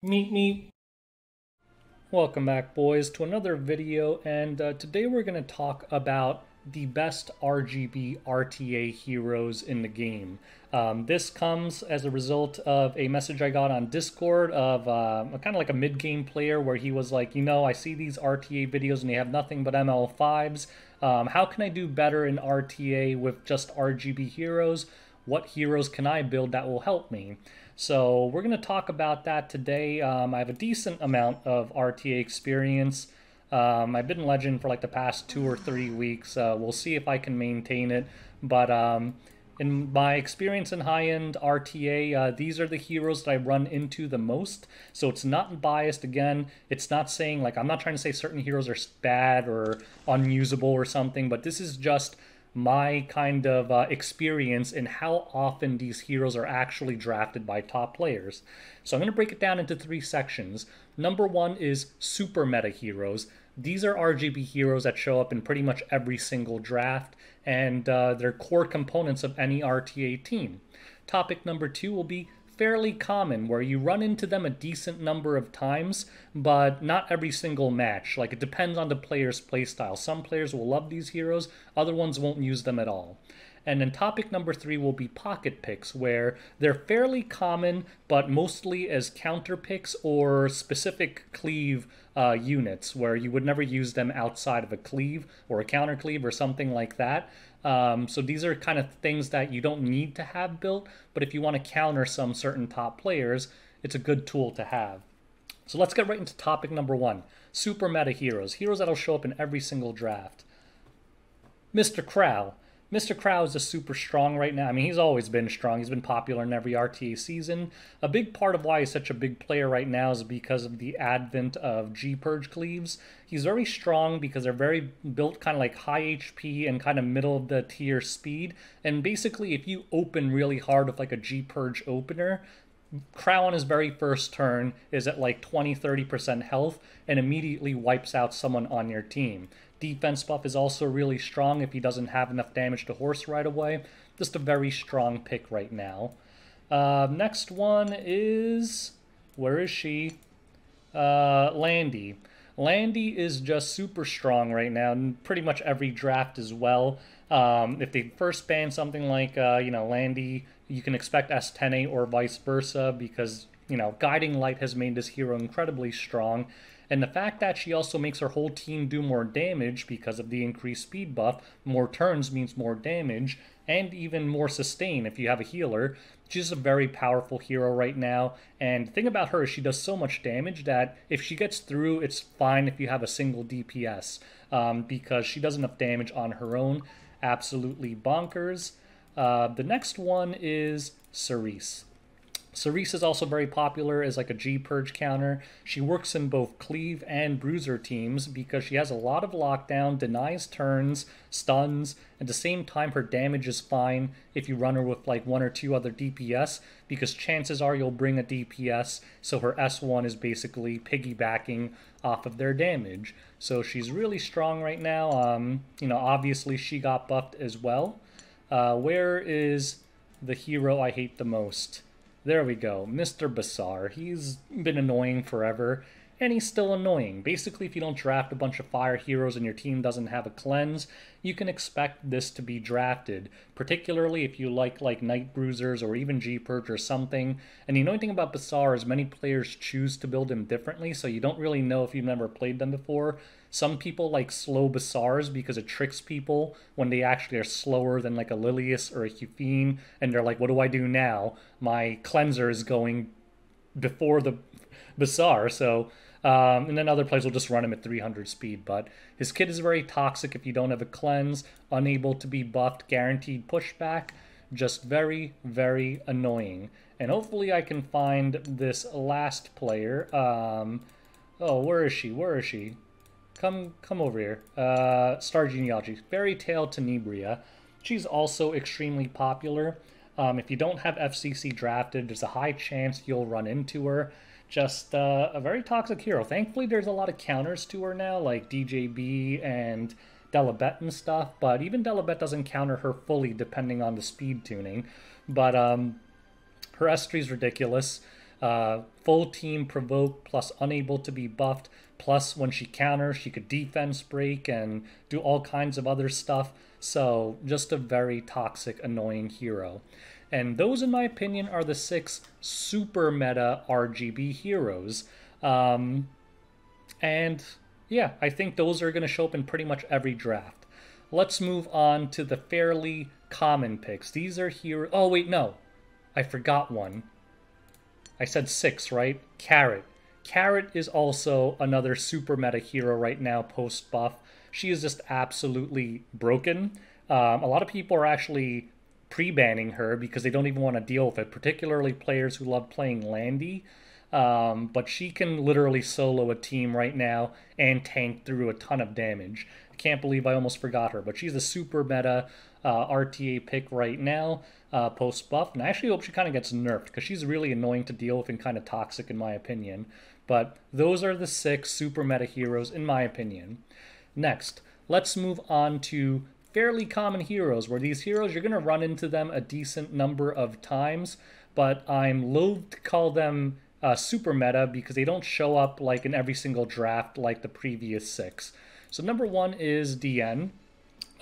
Meet me. Welcome back, boys, to another video, and today we're going to talk about the best RGB RTA heroes in the game. This comes as a result of a message I got on Discord of kind of like a mid-game player where he was like, I see these RTA videos and they have nothing but ML5s. How can I do better in RTA with just RGB heroes? What heroes can I build that will help me? So we're going to talk about that today. I have a decent amount of RTA experience. I've been Legend for like the past 2 or 3 weeks. We'll see if I can maintain it. But in my experience in high-end RTA, these are the heroes that I run into the most. So it's not biased. Again, it's not saying, like, I'm not trying to say certain heroes are bad or unusable or something, but this is just my kind of experience in how often these heroes are actually drafted by top players. So I'm going to break it down into 3 sections. Number 1 is super meta heroes. These are RGB heroes that show up in pretty much every single draft, and they're core components of any RTA team. Topic number 2 will be fairly common, where you run into them a decent number of times, but not every single match. Like, it depends on the player's playstyle. Some players will love these heroes, other ones won't use them at all. And then topic number 3 will be pocket picks, where they're fairly common, but mostly as counter picks or specific cleave units, where you would never use them outside of a cleave or a counter cleave or something like that. So these are kind of things that you don't need to have built, but if you want to counter some certain top players, it's a good tool to have. So let's get right into topic number 1. Super meta heroes. Heroes that'll show up in every single draft. Mr. Crow. Mr. Crow is just super strong right now. I mean, he's always been strong. He's been popular in every RTA season. A big part of why he's such a big player right now is because of the advent of G-Purge cleaves. He's very strong because they're very built kind of like high HP and kind of middle of the tier speed. And basically, if you open really hard with like a G-Purge opener, Crow on his very first turn is at like 20-30% health and immediately wipes out someone on your team. Defense buff is also really strong if he doesn't have enough damage to horse right away. Just a very strong pick right now. Next one is... where is she? Landy. Landy is just super strong right now, and pretty much every draft as well. If they first ban something like, Landy, you can expect S10A or vice versa because, Guiding Light has made this hero incredibly strong. And the fact that she also makes her whole team do more damage because of the increased speed buff, more turns means more damage, and even more sustain if you have a healer. She's a very powerful hero right now, and the thing about her is she does so much damage that if she gets through, it's fine if you have a single DPS, because she does enough damage on her own. Absolutely bonkers. The next one is Cerise. Cerise is also very popular as like a G-Purge counter. She works in both Cleave and Bruiser teams because she has a lot of lockdown, denies turns, stuns. At the same time, her damage is fine if you run her with like 1 or 2 other DPS because chances are you'll bring a DPS, so her S1 is basically piggybacking off of their damage. So she's really strong right now. Obviously she got buffed as well. Where is the hero I hate the most? There we go, Mr. Bazaar. He's been annoying forever, and he's still annoying. Basically, if you don't draft a bunch of fire heroes and your team doesn't have a cleanse, you can expect this to be drafted, particularly if you like Night Bruisers or even G-Purge or something. And the annoying thing about Bazaar is many players choose to build him differently, so you don't really know if you've never played them before. Some people like slow Bazaars because it tricks people when they actually are slower than like a Lilius or a Hufine, and they're like, what do I do now? My cleanser is going before the Bazaar, so... and then other players will just run him at 300 speed, but his kit is very toxic if you don't have a cleanse, unable to be buffed, guaranteed pushback, just very, very annoying. And hopefully I can find this last player. Oh, where is she? Where is she? Come over here. Star Genealogy. Fairy Tale Tenebria. She's also extremely popular. If you don't have FCC drafted, there's a high chance you'll run into her. Just a very toxic hero. Thankfully, there's a lot of counters to her now, like DJB and Delabet and stuff, but even Delabet doesn't counter her fully depending on the speed tuning. But her S3 is ridiculous. Full team provoke plus unable to be buffed, plus when she counters she could defense break and do all kinds of other stuff. So just a very toxic, annoying hero. And those, in my opinion, are the 6 super meta RGB heroes. And yeah, I think those are going to show up in pretty much every draft. Let's move on to the fairly common picks. These are here. Oh, wait, no. I forgot one. I said 6, right? Carrot. Carrot is also another super meta hero right now post-buff. She is just absolutely broken. A lot of people are actually pre-banning her because they don't even want to deal with it, particularly players who love playing Landy. But she can literally solo a team right now and tank through a ton of damage. I can't believe I almost forgot her, but she's a super meta RTA pick right now, post-buff, and I actually hope she kind of gets nerfed because she's really annoying to deal with and kind of toxic in my opinion. But those are the 6 super meta heroes in my opinion. Next, let's move on to fairly common heroes, where these heroes, you're going to run into them a decent number of times, but I'm loath to call them super meta because they don't show up like in every single draft like the previous 6. So number 1 is DN.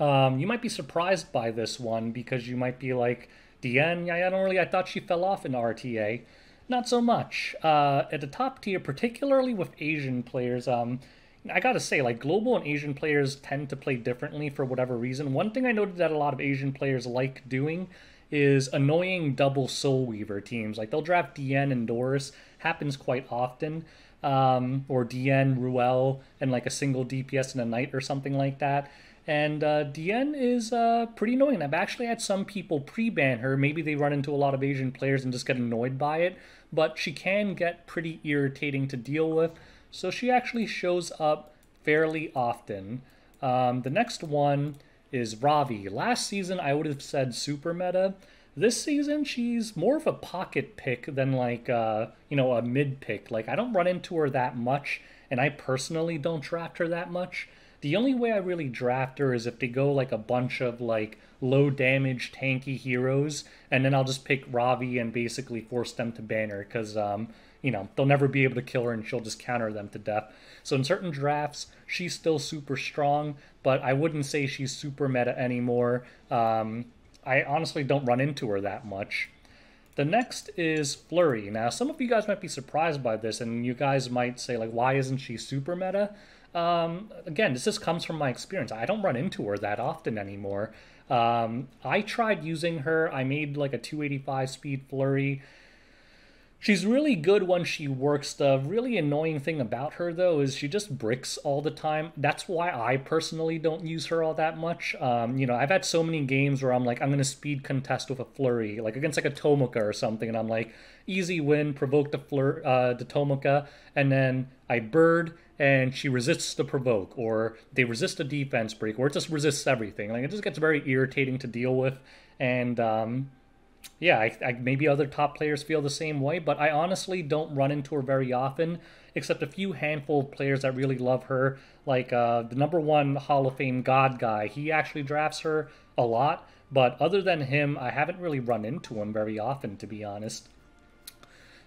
You might be surprised by this one because you might be like, DN, I thought she fell off in RTA. Not so much. At the top tier, particularly with Asian players, I gotta say, like, global and Asian players tend to play differently for whatever reason. One thing I noted that a lot of Asian players like doing is annoying double Soul Weaver teams. Like, they'll draft DN and Doris, happens quite often, or DN, Ruel, and like a single DPS and a Knight or something like that. And DN is pretty annoying. I've actually had some people pre-ban her. Maybe they run into a lot of Asian players and just get annoyed by it, but she can get pretty irritating to deal with. So she actually shows up fairly often. The next one is Ravi. Last season, I would have said super meta. This season, she's more of a pocket pick than like, a mid pick. Like, I don't run into her that much, and I personally don't draft her that much. The only way I really draft her is if they go like a bunch of like low damage tanky heroes, and then I'll just pick Ravi and basically force them to ban her because, they'll never be able to kill her and she'll just counter them to death. So in certain drafts, she's still super strong, but I wouldn't say she's super meta anymore. I honestly don't run into her that much. The next is Flurry. Now, some of you guys might be surprised by this, and you guys might say, like, why isn't she super meta? Again, this just comes from my experience. I don't run into her that often anymore. I tried using her. I made like a 285 speed Flurry. She's really good when she works. The really annoying thing about her, though, is she just bricks all the time. That's why I personally don't use her all that much. I've had so many games where I'm like, I'm going to speed contest with a Flurry, like against like a Tomoka or something, and I'm like, easy win, provoke the Tomoka, and then I bird, and she resists the provoke, or they resist a defense break, or it just resists everything. Like, it just gets very irritating to deal with, and yeah, I maybe other top players feel the same way, but I honestly don't run into her very often, except a few handful of players that really love her, like the #1 Hall of Fame God guy. He actually drafts her a lot, but other than him, I haven't really run into him very often, to be honest.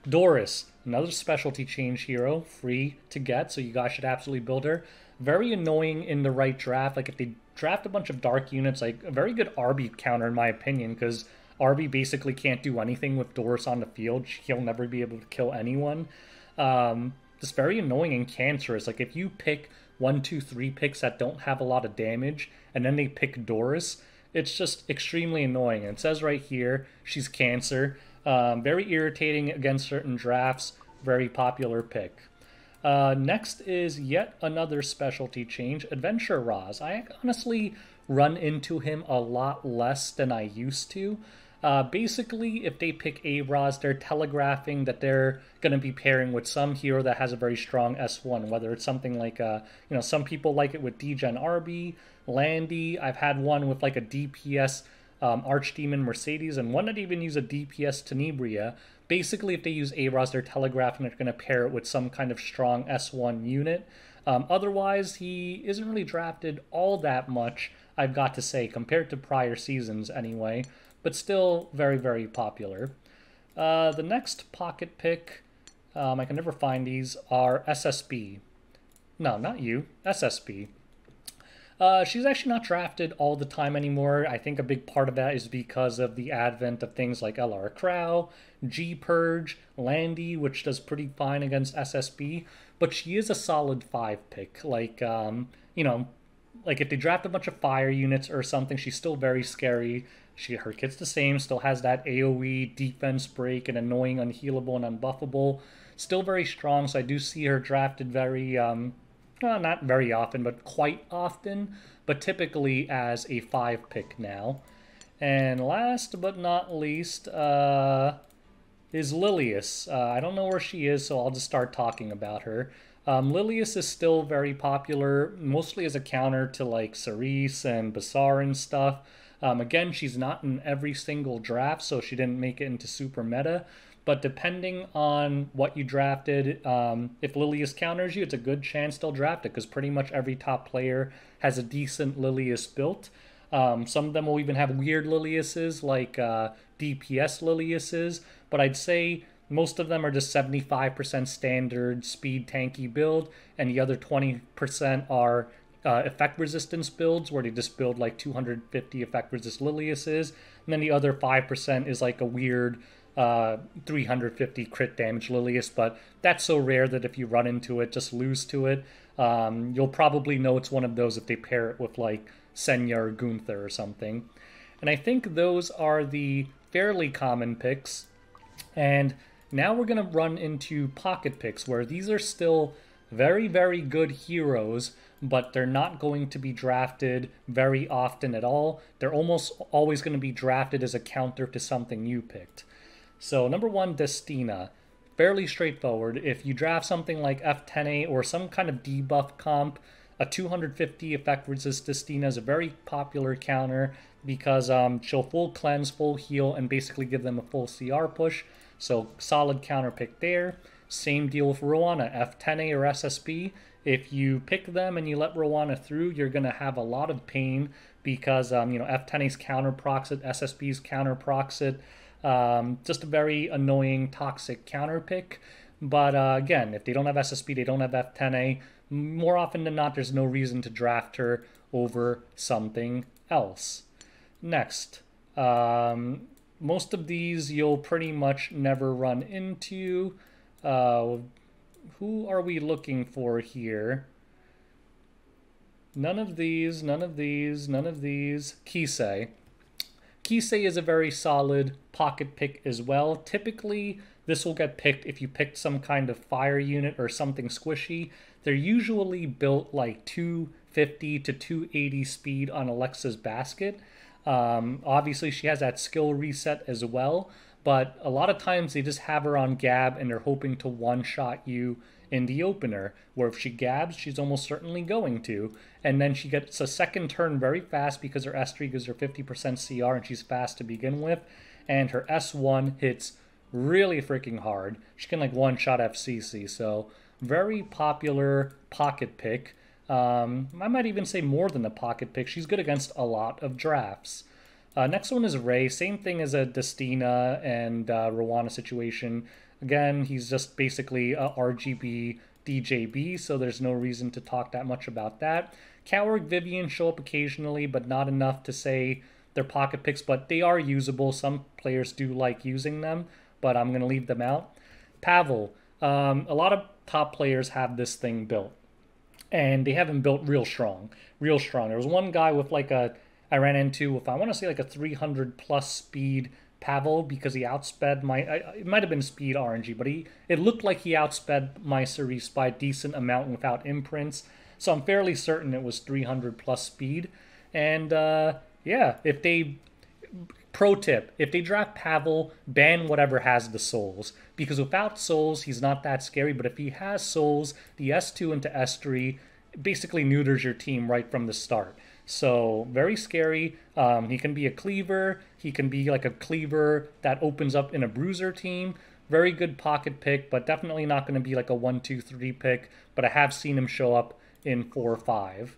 Doris, another specialty change hero, free to get, so you guys should absolutely build her. Very annoying in the right draft. Like, if they draft a bunch of dark units, like a very good RB counter in my opinion, because RB basically can't do anything with Doris on the field. He'll never be able to kill anyone. Just very annoying and cancerous. Like, if you pick 1, 2, 3 picks that don't have a lot of damage, and then they pick Doris, it's just extremely annoying. And it says right here, she's Cancer. Very irritating against certain drafts. Very popular pick. Next is yet another specialty change, Adventure Roz. I honestly run into him a lot less than I used to. Basically, if they pick A-Roz, they're telegraphing that they're going to be pairing with some hero that has a very strong S1, whether it's something like, some people like it with Degen RB, Landy. I've had one with like a DPS Archdemon Mercedes, and one that even use a DPS Tenebria. Basically, if they use A-Roz, they're telegraphing they're going to pair it with some kind of strong S1 unit. Otherwise, he isn't really drafted all that much, I've got to say, compared to prior seasons anyway, but still very, very popular. The next pocket pick, I can never find these, are SSB. No, not you, SSB. She's actually not drafted all the time anymore. I think a big part of that is because of the advent of things like LR Crow, G-Purge, Landy, which does pretty fine against SSB, but she is a solid 5 pick. Like, you know, like if they draft a bunch of fire units or something, she's still very scary. Her kit's the same, still has that AoE, defense break, and annoying unhealable and unbuffable. Still very strong, so I do see her drafted very, not very often, but quite often, but typically as a 5 pick now. And last but not least is Lilius. I don't know where she is, so I'll just start talking about her. Lilius is still very popular, mostly as a counter to like Cerise and Bassar and stuff. Again, she's not in every single draft, so she didn't make it into super meta. But depending on what you drafted, if Lilius counters you, it's a good chance they'll draft it because pretty much every top player has a decent Lilius built. Some of them will even have weird Liliuses like DPS Liliuses, but I'd say most of them are just 75% standard speed tanky build, and the other 20% are effect resistance builds where they just build like 250 effect resist Liliuses, and then the other 5% is like a weird 350 crit damage Lilius, but that's so rare that if you run into it, just lose to it. You'll probably know it's one of those if they pair it with like Senya or Gunther or something. And I think those are the fairly common picks. And now we're going to run into pocket picks where these are still very, very good heroes, but they're not going to be drafted very often at all. They're almost always going to be drafted as a counter to something you picked. So number 1, Destina. Fairly straightforward. If you draft something like F10A or some kind of debuff comp, a 250 effect resist Destina is a very popular counter because she'll full cleanse, full heal, and basically give them a full CR push. So solid counter pick there. Same deal with Rowana, F10A or SSB. If you pick them and you let Rowana through, you're going to have a lot of pain because F10A's counter procs it, SSB's counter procs it. Just a very annoying, toxic counter pick. But again, if they don't have SSB, they don't have F10A, more often than not, there's no reason to draft her over something else. Next, most of these you'll pretty much never run into. Who are we looking for here? None of these, none of these, none of these. Kisei. Kisei is a very solid pocket pick as well. Typically, this will get picked if you picked some kind of fire unit or something squishy. They're usually built like 250 to 280 speed on Alexa's basket. Obviously, she has that skill reset as well, but a lot of times they just have her on Gab and they're hoping to one-shot you in the opener, where if she Gabs, she's almost certainly going to, and then she gets a second turn very fast because her S3 gives her 50% CR and she's fast to begin with, and her S1 hits really freaking hard. She can like one-shot FCC, so very popular pocket pick. I might even say more than a pocket pick. She's good against a lot of drafts. Next one is Ray. Same thing as a Destina and Rowana situation. Again, he's just basically a RGB DJB, so there's no reason to talk that much about that. Coward, Vivian show up occasionally, but not enough to say they're pocket picks, but they are usable. Some players do like using them, but I'm going to leave them out. Pavel. A lot of top players have this thing built, and they have him built real strong. Real strong. There was one guy with like I ran into, if I want to say like a 300 plus speed Pavel, because he outsped my, it might have been speed RNG, but it looked like he outsped my Cerise by a decent amount without imprints. So I'm fairly certain it was 300 plus speed. And yeah, pro tip, if they draft Pavel, ban whatever has the souls. Because without souls, he's not that scary. But if he has souls, the S2 into S3 basically neuters your team right from the start. So very scary. He can be a cleaver. He can be like a cleaver that opens up in a bruiser team. Very good pocket pick, but definitely not going to be like a 1, 2, 3 pick. But I have seen him show up in 4 or 5.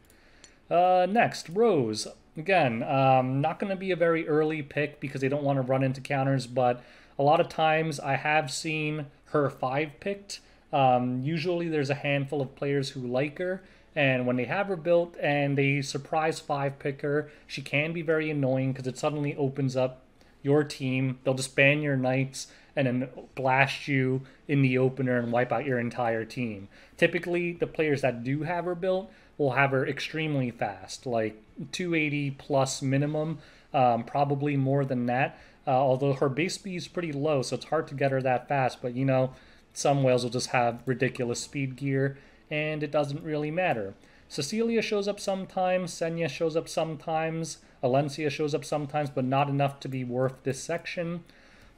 Next, Rose. Again, not going to be a very early pick because they don't want to run into counters, but A lot of times I have seen her 5-picked. Usually there's a handful of players who like her, and when they have her built and they surprise 5-pick her, she can be very annoying because it suddenly opens up your team. They'll just ban your knights and then blast you in the opener and wipe out your entire team. Typically, the players that do have her built will have her extremely fast, like 280 plus minimum, probably more than that. Although her base speed is pretty low, so it's hard to get her that fast. But you know, some whales will just have ridiculous speed gear, and it doesn't really matter. Cecilia shows up sometimes, Senya shows up sometimes, Alencia shows up sometimes, but not enough to be worth this section.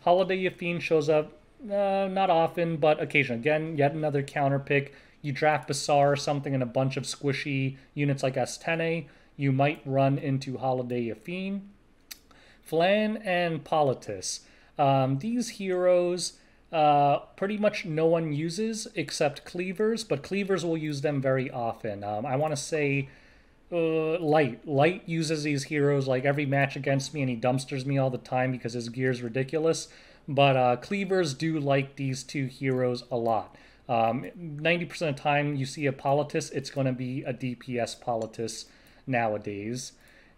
Holiday Yafine shows up not often, but occasionally. Again, yet another counter pick. You draft Bassar or something and a bunch of squishy units like S10A, you might run into Holiday Yafine. Flan and Politis. These heroes pretty much no one uses except Cleavers, but Cleavers will use them very often. I want to say Light. Light uses these heroes like every match against me, and he dumpsters me all the time because his gear is ridiculous. But Cleavers do like these two heroes a lot. 90% of the time you see a Politis, it's going to be a DPS Politis nowadays.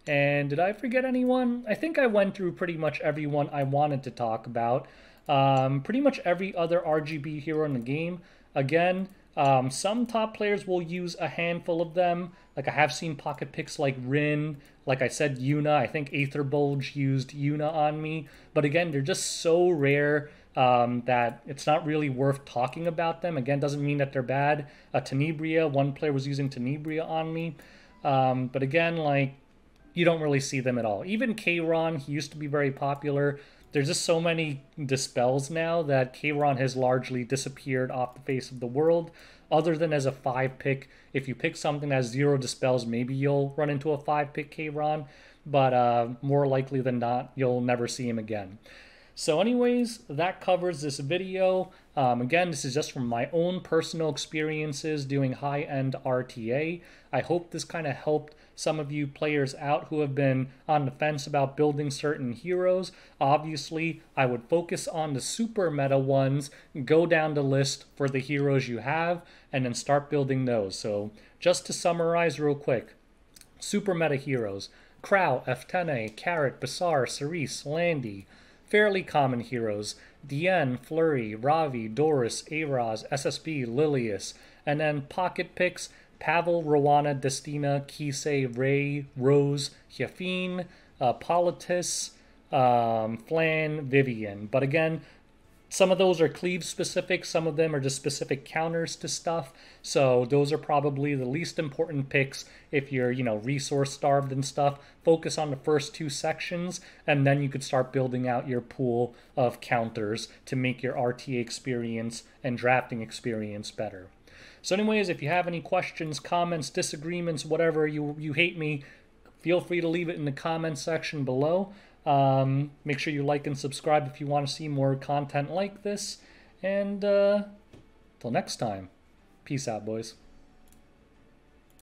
And did I forget anyone? I think I went through pretty much everyone I wanted to talk about. Pretty much every other RGB hero in the game. Again, some top players will use a handful of them. Like I have seen pocket picks like Rin, like I said, Yuna. I think Aetherbulge used Yuna on me. But again, they're just so rare that it's not really worth talking about them. Again, doesn't mean that they're bad. Tenebria, one player was using Tenebria on me. But again, like, you don't really see them at all. Even Kayron, he used to be very popular. There's just so many dispels now that Kayron has largely disappeared off the face of the world. Other than as a 5-pick, if you pick something that has 0 dispels, maybe you'll run into a 5-pick Kayron, but more likely than not, you'll never see him again. So anyways, that covers this video. Again, this is just from my own personal experiences doing high-end RTA. I hope this kind of helped some of you players out who have been on the fence about building certain heroes. Obviously, I would focus on the super meta ones, go down the list for the heroes you have, and then start building those. So just to summarize real quick, super meta heroes: Crow, F10A, Carrot, Bassar, Cerise, Landy. Fairly common heroes: Dien, Flurry, Ravi, Doris, Araz, SSB, Lilius. And then pocket picks: Pavel, Rowana, Destina, Kisei, Ray, Rose, Yafine, Politis, Flan, Vivian. But again, some of those are cleave specific, some of them are just specific counters to stuff. So those are probably the least important picks if you're, resource starved and stuff. Focus on the first 2 sections, and then you could start building out your pool of counters to make your RTA experience and drafting experience better. So anyways, if you have any questions, comments, disagreements, whatever, you hate me, feel free to leave it in the comments section below. Make sure you like and subscribe if you want to see more content like this. And till next time, peace out, boys.